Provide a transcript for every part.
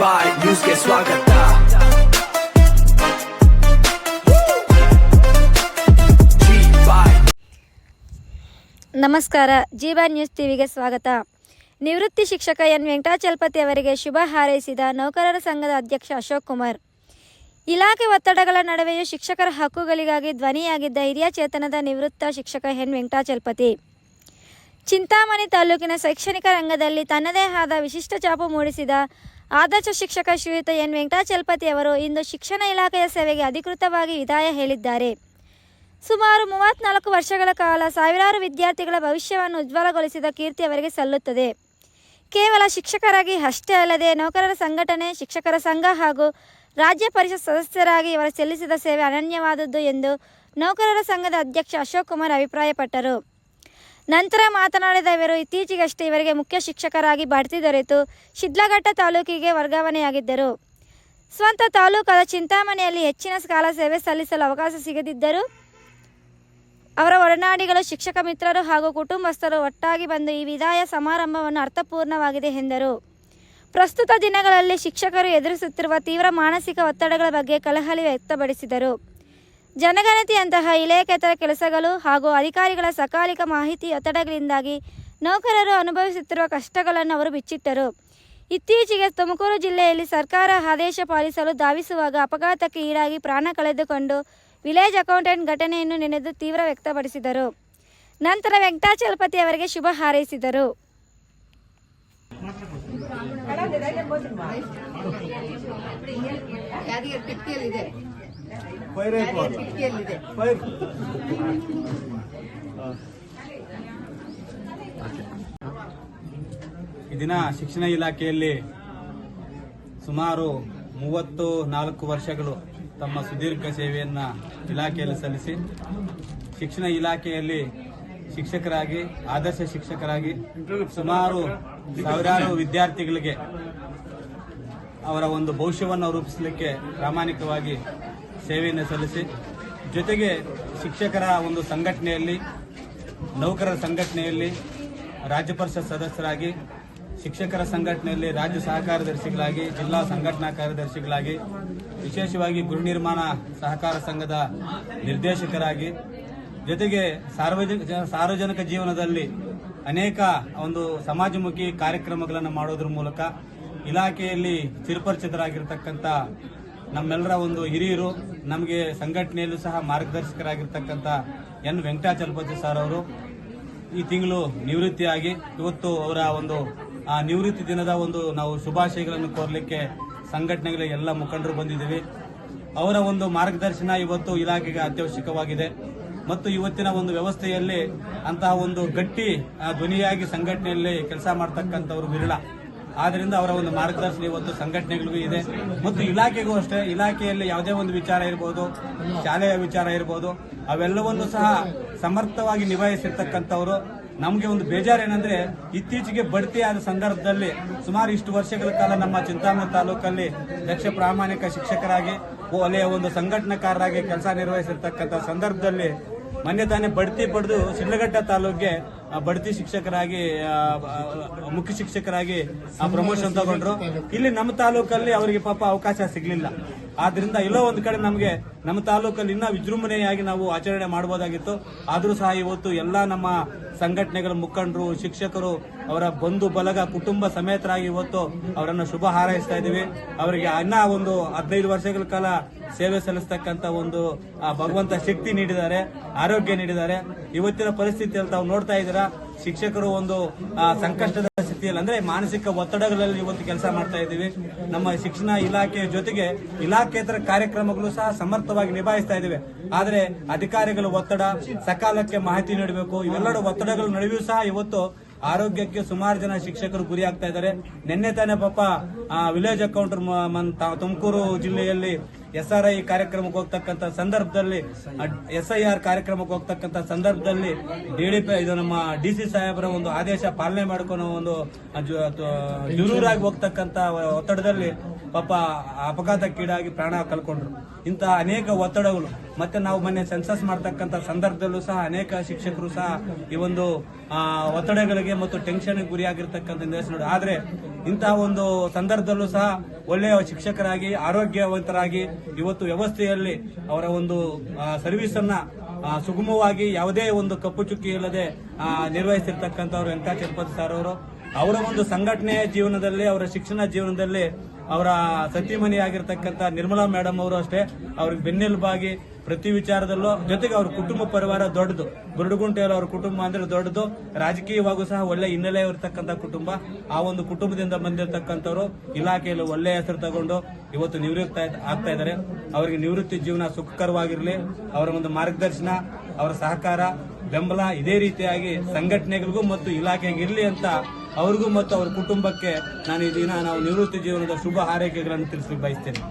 ಬಾಯ್ ನ್ಯೂಸ್ಗೆ ಸ್ವಾಗತ. ನಮಸ್ಕಾರ. ಜೀಬಾ ನ್ಯೂಸ್ ಟಿವಿಗೆ ಸ್ವಾಗತ. ನಿವೃತ್ತಿ ಶಿಕ್ಷಕ ಎನ್ ವೆಂಕಟಾಚಲಪತಿ ಅವರಿಗೆ ಶುಭ ಹಾರೈಸಿದ ನೌಕರರ ಸಂಘದ ಅಧ್ಯಕ್ಷ ಅಶೋಕ್ ಕುಮಾರ್. ಇಲಾಖೆ ಒತ್ತಡಗಳ ನಡುವೆಯೂ ಶಿಕ್ಷಕರ ಹಕ್ಕುಗಳಿಗಾಗಿ ಧ್ವನಿಯಾಗಿದ್ದ ಹಿರಿಯ ಚೇತನದ ನಿವೃತ್ತ ಶಿಕ್ಷಕ ಎನ್ ವೆಂಕಟಾಚಲಪತಿ ಚಿಂತಾಮಣಿ ತಾಲೂಕಿನ ಶೈಕ್ಷಣಿಕ ರಂಗದಲ್ಲಿ ತನ್ನದೇ ಆದ ವಿಶಿಷ್ಟ ಛಾಪು ಮೂಡಿಸಿದ ಆದರ್ಶ ಶಿಕ್ಷಕ ಶ್ರೀಯುತ ಎನ್ ವೆಂಕಟಾಚಲಪತಿ ಅವರು ಇಂದು ಶಿಕ್ಷಣ ಇಲಾಖೆಯ ಸೇವೆಗೆ ಅಧಿಕೃತವಾಗಿ ವಿದಾಯ ಹೇಳಿದ್ದಾರೆ. ಸುಮಾರು 34 ವರ್ಷಗಳ ಕಾಲ ಸಾವಿರಾರು ವಿದ್ಯಾರ್ಥಿಗಳ ಭವಿಷ್ಯವನ್ನು ಉಜ್ವಲಗೊಳಿಸಿದ ಕೀರ್ತಿ ಅವರಿಗೆ ಸಲ್ಲುತ್ತದೆ. ಕೇವಲ ಶಿಕ್ಷಕರಾಗಿ ಅಷ್ಟೇ ಅಲ್ಲದೆ ನೌಕರರ ಸಂಘಟನೆ, ಶಿಕ್ಷಕರ ಸಂಘ ಹಾಗೂ ರಾಜ್ಯ ಪರಿಷತ್ ಸದಸ್ಯರಾಗಿ ಇವರು ಸಲ್ಲಿಸಿದ ಸೇವೆ ಅನನ್ಯವಾದದ್ದು ಎಂದು ನೌಕರರ ಸಂಘದ ಅಧ್ಯಕ್ಷ ಅಶೋಕ್ ಕುಮಾರ್ ಅಭಿಪ್ರಾಯಪಟ್ಟರು. ನಂತರ ಮಾತನಾಡಿದ ಇವರು ಇತ್ತೀಚೆಗಷ್ಟೇ ಇವರಿಗೆ ಮುಖ್ಯ ಶಿಕ್ಷಕರಾಗಿ ಬಡ್ತಿ ದೊರೆತು ಶಿಡ್ಲಘಟ್ಟ ತಾಲೂಕಿಗೆ ವರ್ಗಾವಣೆಯಾಗಿದ್ದರು. ಸ್ವಂತ ತಾಲೂಕಾದ ಚಿಂತಾಮಣಿಯಲ್ಲಿ ಹೆಚ್ಚಿನ ಕಾಲ ಸೇವೆ ಸಲ್ಲಿಸಲು ಅವಕಾಶ ಸಿಗದಿದ್ದರೂ ಅವರ ಒಡನಾಡಿಗಳು, ಶಿಕ್ಷಕ ಮಿತ್ರರು ಹಾಗೂ ಕುಟುಂಬಸ್ಥರು ಒಟ್ಟಾಗಿ ಬಂದು ಈ ವಿದಾಯ ಸಮಾರಂಭವನ್ನು ಅರ್ಥಪೂರ್ಣವಾಗಿದೆ ಎಂದರು. ಪ್ರಸ್ತುತ ದಿನಗಳಲ್ಲಿ ಶಿಕ್ಷಕರು ಎದುರಿಸುತ್ತಿರುವ ತೀವ್ರ ಮಾನಸಿಕ ಒತ್ತಡಗಳ ಬಗ್ಗೆ ಕಳಕಳಿ ವ್ಯಕ್ತಪಡಿಸಿದರು. ಜನಗಣತಿಯಂತಹ ಇಲಾಖೇತರ ಕೆಲಸಗಳು ಹಾಗೂ ಅಧಿಕಾರಿಗಳ ಸಕಾಲಿಕ ಮಾಹಿತಿ ಒತ್ತಡಗಳಿಂದಾಗಿ ನೌಕರರು ಅನುಭವಿಸುತ್ತಿರುವ ಕಷ್ಟಗಳನ್ನು ಅವರು ಬಿಚ್ಚಿಟ್ಟರು. ಇತ್ತೀಚೆಗೆ ತುಮಕೂರು ಜಿಲ್ಲೆಯಲ್ಲಿ ಸರ್ಕಾರ ಆದೇಶ ಪಾಲಿಸಲು ಧಾವಿಸುವಾಗ ಅಪಘಾತಕ್ಕೆ ಈಡಾಗಿ ಪ್ರಾಣ ಕಳೆದುಕೊಂಡು ವಿಲೇಜ್ ಅಕೌಂಟೆಂಟ್ ಘಟನೆಯನ್ನು ನೆನೆದು ತೀವ್ರ ವ್ಯಕ್ತಪಡಿಸಿದರು. ನಂತರ ವೆಂಕಟಾಚಲಪತಿ ಅವರಿಗೆ ಶುಭ ಹಾರೈಸಿದರು. ಈ ದಿನ ಶಿಕ್ಷಣ ಇಲಾಖೆಯಲ್ಲಿ ಸುಮಾರು 34 ವರ್ಷಗಳು ತಮ್ಮ ಸುದೀರ್ಘ ಸೇವೆಯನ್ನು ಇಲಾಖೆಯಲ್ಲಿ ಸಲ್ಲಿಸಿ ಶಿಕ್ಷಣ ಇಲಾಖೆಯಲ್ಲಿ ಶಿಕ್ಷಕರಾಗಿ, ಆದರ್ಶ ಶಿಕ್ಷಕರಾಗಿ ಸುಮಾರು ಸಾವಿರಾರು ವಿದ್ಯಾರ್ಥಿಗಳಿಗೆ ಅವರ ಒಂದು ಭವಿಷ್ಯವನ್ನು ರೂಪಿಸಲಿಕ್ಕೆ ಪ್ರಾಮಾಣಿಕವಾಗಿ ಸೇವೆಯನ್ನು ಸಲ್ಲಿಸಿ, ಜೊತೆಗೆ ಶಿಕ್ಷಕರ ಒಂದು ಸಂಘಟನೆಯಲ್ಲಿ, ನೌಕರರ ಸಂಘಟನೆಯಲ್ಲಿ ರಾಜ್ಯ ಪರಿಷತ್ ಸದಸ್ಯರಾಗಿ, ಶಿಕ್ಷಕರ ಸಂಘಟನೆಯಲ್ಲಿ ರಾಜ್ಯ ಸಹ ಕಾರ್ಯದರ್ಶಿಗಳಾಗಿ, ಜಿಲ್ಲಾ ಸಂಘಟನಾ ಕಾರ್ಯದರ್ಶಿಗಳಾಗಿ, ವಿಶೇಷವಾಗಿ ಗೃಹ ನಿರ್ಮಾಣ ಸಹಕಾರ ಸಂಘದ ನಿರ್ದೇಶಕರಾಗಿ, ಜೊತೆಗೆ ಸಾರ್ವಜನಿಕ ಜೀವನದಲ್ಲಿ ಅನೇಕ ಒಂದು ಸಮಾಜಮುಖಿ ಕಾರ್ಯಕ್ರಮಗಳನ್ನು ಮಾಡೋದ್ರ ಮೂಲಕ ಇಲಾಖೆಯಲ್ಲಿ ಚಿರಪರಿಚಿತರಾಗಿರ್ತಕ್ಕಂಥ ನಮ್ಮೆಲ್ಲರ ಒಂದು ಹಿರಿಯರು, ನಮಗೆ ಸಂಘಟನೆಯಲ್ಲೂ ಸಹ ಮಾರ್ಗದರ್ಶಕರಾಗಿರ್ತಕ್ಕಂಥ ಎನ್ ವೆಂಕಟಾಚಲಪತಿ ಸರ್ ಅವರು ಈ ತಿಂಗಳು ನಿವೃತ್ತಿಯಾಗಿ ಇವತ್ತು ಅವರ ಒಂದು ನಿವೃತ್ತಿ ದಿನದ ಒಂದು ನಾವು ಶುಭಾಶಯಗಳನ್ನು ಕೋರಲಿಕ್ಕೆ ಸಂಘಟನೆಗಳ ಎಲ್ಲ ಮುಖಂಡರು ಬಂದಿದ್ದೀವಿ. ಅವರ ಒಂದು ಮಾರ್ಗದರ್ಶನ ಇವತ್ತು ಇಲಾಖೆಗೆ ಅತ್ಯವಶ್ಯಕವಾಗಿದೆ ಮತ್ತು ಇವತ್ತಿನ ಒಂದು ವ್ಯವಸ್ಥೆಯಲ್ಲಿ ಅಂತಹ ಒಂದು ಗಟ್ಟಿ ಧ್ವನಿಯಾಗಿ ಸಂಘಟನೆಯಲ್ಲಿ ಕೆಲಸ ಮಾಡತಕ್ಕಂಥವ್ರು ವಿರಳ. ಆದ್ದರಿಂದ ಅವರ ಒಂದು ಮಾರ್ಗದರ್ಶನ ಇವತ್ತು ಸಂಘಟನೆಗಳಿಗೂ ಇದೆ ಮತ್ತು ಇಲಾಖೆಗೂ ಅಷ್ಟೇ. ಇಲಾಖೆಯಲ್ಲಿ ಯಾವುದೇ ಒಂದು ವಿಚಾರ ಇರಬಹುದು, ಶಾಲೆಯ ವಿಚಾರ ಇರಬಹುದು, ಅವೆಲ್ಲವನ್ನು ಸಹ ಸಮರ್ಥವಾಗಿ ನಿಭಾಯಿಸಿರ್ತಕ್ಕಂಥವರು. ನಮಗೆ ಒಂದು ಬೇಜಾರೇನೆಂದ್ರೆ ಇತ್ತೀಚೆಗೆ ಬಡ್ತಿ ಆದ ಸಂದರ್ಭದಲ್ಲಿ ಸುಮಾರು ಇಷ್ಟು ವರ್ಷಗಳ ಕಾಲ ನಮ್ಮ ಚಿಂತಾಮಣಿ ತಾಲೂಕಲ್ಲಿ ದಕ್ಷ ಪ್ರಾಮಾಣಿಕ ಶಿಕ್ಷಕರಾಗಿ, ಅಲ್ಲಿಯ ಒಂದು ಸಂಘಟನಾಕಾರರಾಗಿ ಕೆಲಸ ನಿರ್ವಹಿಸಿರ್ತಕ್ಕಂಥ ಸಂದರ್ಭದಲ್ಲಿ ಮೊನ್ನೆ ತಾನೇ ಬಡ್ತಿ ಪಡೆದು ಶಿಡ್ಲಘಟ್ಟ ತಾಲೂಕಿಗೆ ಬಡ್ತಿ ಶಿಕ್ಷಕರಾಗಿ, ಮುಖ್ಯ ಶಿಕ್ಷಕರಾಗಿ ಪ್ರಮೋಷನ್ ತಗೊಂಡ್ರು. ಇಲ್ಲಿ ನಮ್ಮ ತಾಲೂಕಲ್ಲಿ ಅವರಿಗೆ ಪಾಪ ಅವಕಾಶ ಸಿಗಲಿಲ್ಲ. ಆದ್ರಿಂದ ಎಲ್ಲೋ ಒಂದು ಕಡೆ ನಮಗೆ ನಮ್ಮ ತಾಲೂಕಲ್ಲಿ ಇನ್ನೂ ವಿಜೃಂಭಣೆಯಾಗಿ ನಾವು ಆಚರಣೆ ಮಾಡಬಹುದಾಗಿತ್ತು. ಆದರೂ ಸಹ ಇವತ್ತು ಎಲ್ಲಾ ನಮ್ಮ ಸಂಘಟನೆಗಳ ಮುಖಂಡರು, ಶಿಕ್ಷಕರು, ಅವರ ಬಂಧು ಬಳಗ, ಕುಟುಂಬ ಸಮೇತರಾಗಿ ಇವತ್ತು ಅವರನ್ನು ಶುಭ ಹಾರೈಸ್ತಾ ಇದ್ದೀವಿ. ಅವರಿಗೆ ಇನ್ನೂ ಒಂದು 15 ವರ್ಷಗಳ ಕಾಲ ಸೇವೆ ಸಲ್ಲಿಸ್ತಕ್ಕಂಥ ಒಂದು ಭಗವಂತ ಶಕ್ತಿ ನೀಡಿದ್ದಾರೆ, ಆರೋಗ್ಯ ನೀಡಿದ್ದಾರೆ. ಇವತ್ತಿನ ಪರಿಸ್ಥಿತಿಯಲ್ಲಿ ತಾವು ನೋಡ್ತಾ ಇದ್ದೀರಾ, ಶಿಕ್ಷಕರು ಒಂದು ಸಂಕಷ್ಟದ ಸ್ಥಿತಿಯಲ್ಲಿ ಅಂದ್ರೆ ಮಾನಸಿಕ ಒತ್ತಡಗಳಲ್ಲಿ ಇವತ್ತು ಕೆಲಸ ಮಾಡ್ತಾ ಇದ್ದೀವಿ. ನಮ್ಮ ಶಿಕ್ಷಣ ಇಲಾಖೆಯ ಜೊತೆಗೆ ಇಲಾಖೇತರ ಕಾರ್ಯಕ್ರಮಗಳು ಸಹ ಸಮರ್ಥವಾಗಿ ನಿಭಾಯಿಸ್ತಾ ಇದ್ದೇವೆ. ಆದರೆ ಅಧಿಕಾರಿಗಳ ಒತ್ತಡ, ಸಕಾಲಕ್ಕೆ ಮಾಹಿತಿ ನೀಡಬೇಕು, ಇವೆಲ್ಲರ ಒತ್ತಡಗಳ ನಡುವೆಯೂ ಸಹ ಇವತ್ತು ಆರೋಗ್ಯಕ್ಕೆ ಸುಮಾರು ಜನ ಶಿಕ್ಷಕರು ಗುರಿ ಆಗ್ತಾ ಇದ್ದಾರೆ. ನಿನ್ನೆ ತಾನೇ ಪಾಪ ವಿಲೇಜ್ ಅಕೌಂಟರ್ ತುಮಕೂರು ಜಿಲ್ಲೆಯಲ್ಲಿ SRI ಕಾರ್ಯಕ್ರಮಕ್ಕೆ ಹೋಗ್ತಕ್ಕಂಥ ಸಂದರ್ಭದಲ್ಲಿ, SIR ಕಾರ್ಯಕ್ರಮಕ್ಕೆ ಹೋಗ್ತಕ್ಕಂಥ ಸಂದರ್ಭದಲ್ಲಿ DDP ಇದು ನಮ್ಮ DC ಸಾಹೇಬರ ಒಂದು ಆದೇಶ ಪಾಲನೆ ಮಾಡ್ಕೊಂಡು ಒಂದು ಜರೂರಾಗಿ ಹೋಗ್ತಕ್ಕಂಥ ಒತ್ತಡದಲ್ಲಿ ಪಾಪ ಅಪಘಾತಕ್ಕೀಡಾಗಿ ಪ್ರಾಣ ಕಳ್ಕೊಂಡ್ರು. ಇಂತಹ ಅನೇಕ ಒತ್ತಡಗಳು ಮತ್ತೆ ನಾವು ಮೊನ್ನೆ ಸೆನ್ಸಸ್ ಮಾಡ್ತಕ್ಕಂಥ ಸಂದರ್ಭದಲ್ಲೂ ಸಹ ಅನೇಕ ಶಿಕ್ಷಕರು ಸಹ ಈ ಒಂದು ಒತ್ತಡಗಳಿಗೆ ಮತ್ತು ಟೆನ್ಷನ್ ಗುರಿಯಾಗಿರ್ತಕ್ಕಂಥ ನಿರ್ದೇಶನ. ಆದ್ರೆ ಇಂತಹ ಒಂದು ಸಂದರ್ಭದಲ್ಲೂ ಸಹ ಒಳ್ಳೆಯ ಶಿಕ್ಷಕರಾಗಿ ಆರೋಗ್ಯವಂತರಾಗಿ ಇವತ್ತು ವ್ಯವಸ್ಥೆಯಲ್ಲಿ ಅವರ ಒಂದು ಸರ್ವಿಸ್ ಅನ್ನ ಸುಗಮವಾಗಿ ಯಾವುದೇ ಒಂದು ಕಪ್ಪು ಚುಕ್ಕಿ ಇಲ್ಲದೆ ನಿರ್ವಹಿಸಿರ್ತಕ್ಕಂಥವ್ರು ವೆಂಕಟಾಚಲಪತಿ ಸರ್ ಅವರು. ಅವರ ಒಂದು ಸಂಘಟನೆಯ ಜೀವನದಲ್ಲಿ, ಅವರ ಶಿಕ್ಷಣ ಜೀವನದಲ್ಲಿ ಅವರ ಸತಿಮಣಿ ಆಗಿರ್ತಕ್ಕಂಥ ನಿರ್ಮಲಾ ಮೇಡಮ್ ಅವರು ಅಷ್ಟೇ ಅವ್ರಿಗೆ ಬೆನ್ನೆಲುಬಾಗಿ ಪ್ರತಿ ವಿಚಾರದಲ್ಲೂ, ಜೊತೆಗೆ ಅವ್ರ ಕುಟುಂಬ ಪರಿವಾರ ದೊಡ್ಡದು. ಬುರುಡುಗುಂಟೆಯಲ್ಲಿ ಅವ್ರ ಕುಟುಂಬ ಅಂದ್ರೆ ದೊಡ್ಡದು, ರಾಜಕೀಯವಾಗೂ ಸಹ ಒಳ್ಳೆ ಹಿನ್ನೆಲೆ ಇರತಕ್ಕಂಥ ಕುಟುಂಬ. ಆ ಒಂದು ಕುಟುಂಬದಿಂದ ಬಂದಿರತಕ್ಕಂಥವ್ರು ಇಲಾಖೆಯಲ್ಲಿ ಒಳ್ಳೆಯ ಹೆಸರು ತಗೊಂಡು ಇವತ್ತು ನಿವೃತ್ತಿ ಆಗ್ತಾ ಇದ್ದಾರೆ. ಅವರಿಗೆ ನಿವೃತ್ತಿ ಜೀವನ ಸುಖಕರವಾಗಿರಲಿ. ಅವರ ಒಂದು ಮಾರ್ಗದರ್ಶನ, ಅವರ ಸಹಕಾರ, ಬೆಂಬಲ ಇದೇ ರೀತಿಯಾಗಿ ಸಂಘಟನೆಗಳಿಗೂ ಮತ್ತು ಇಲಾಖೆಗೆ ಇರಲಿ ಅಂತ ಅವ್ರಿಗೂ ಮತ್ತು ಅವ್ರ ಕುಟುಂಬಕ್ಕೆ ನಾನು ಈ ದಿನ ನಾವು ನಿವೃತ್ತಿ ಜೀವನದ ಶುಭ ಹಾರೈಕೆಗಳನ್ನು ತಿಳಿಸಲಿಕ್ಕೆ ಬಯಸ್ತೇನೆ.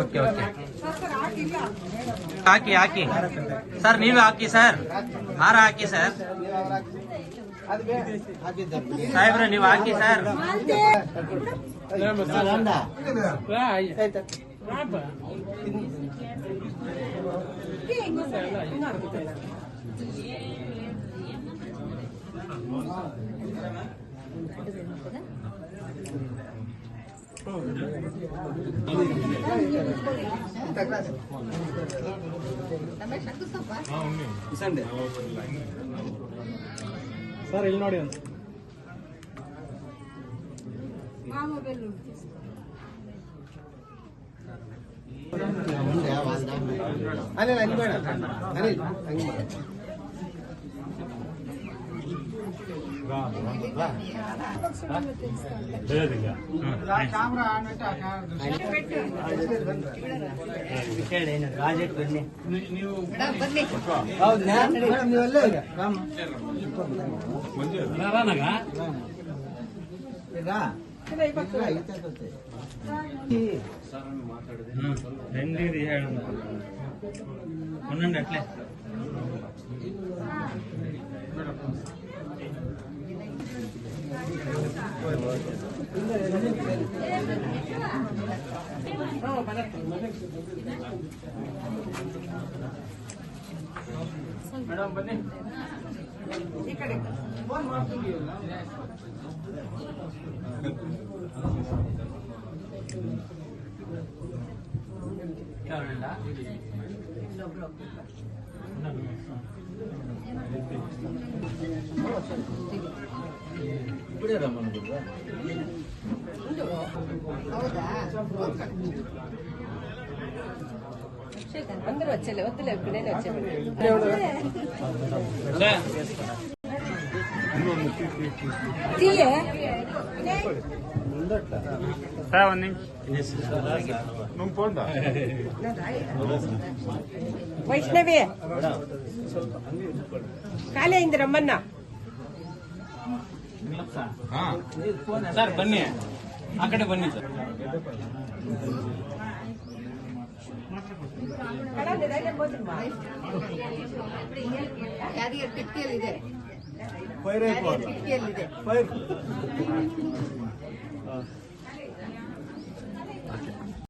ಓಕೆ ಓಕೆ ಹಾಕಿ ಹಾಕಿ ಸರ್, ನೀವೇ ಹಾಕಿ ಸರ್, ಹಾರ ಹಾಕಿ ಸರ್. ಸಾಹೇಬ್ರೆ ನೀವು ಹಾಕಿ ಸರ್. ಸರ್ ಇಲ್ಲಿ ನೋಡಿ ಅಂತ ರಾಜೆಟ್ ಬನ್ನಿ. అట్లే మేడం బన్నీ ఇక్కడే ఫోన్ ಮಾಡ್ತೀನಿ ಯಾರಣ್ಣ ಬ್ರೋ ಇప్పుడే రమ్మనుకుంటా ಹೌದಾ అందరూ వచ్చేలే వద్దులే ఇప్పుడే వచ్చేది ವೈಷ್ಣವಿ ಖಾಲಿ ಅయింది ರಮ್ಮನ್ನ ಸರ್ ಬನ್ನಿ ಆ ಕಡೆ ಬನ್ನಿ ಸರ್ ಯಾರಿಗೆ ಕಿಟಕಿಯಲ್ಲಿದೆ ಕಿಟಕಿಯಲ್ಲಿದೆ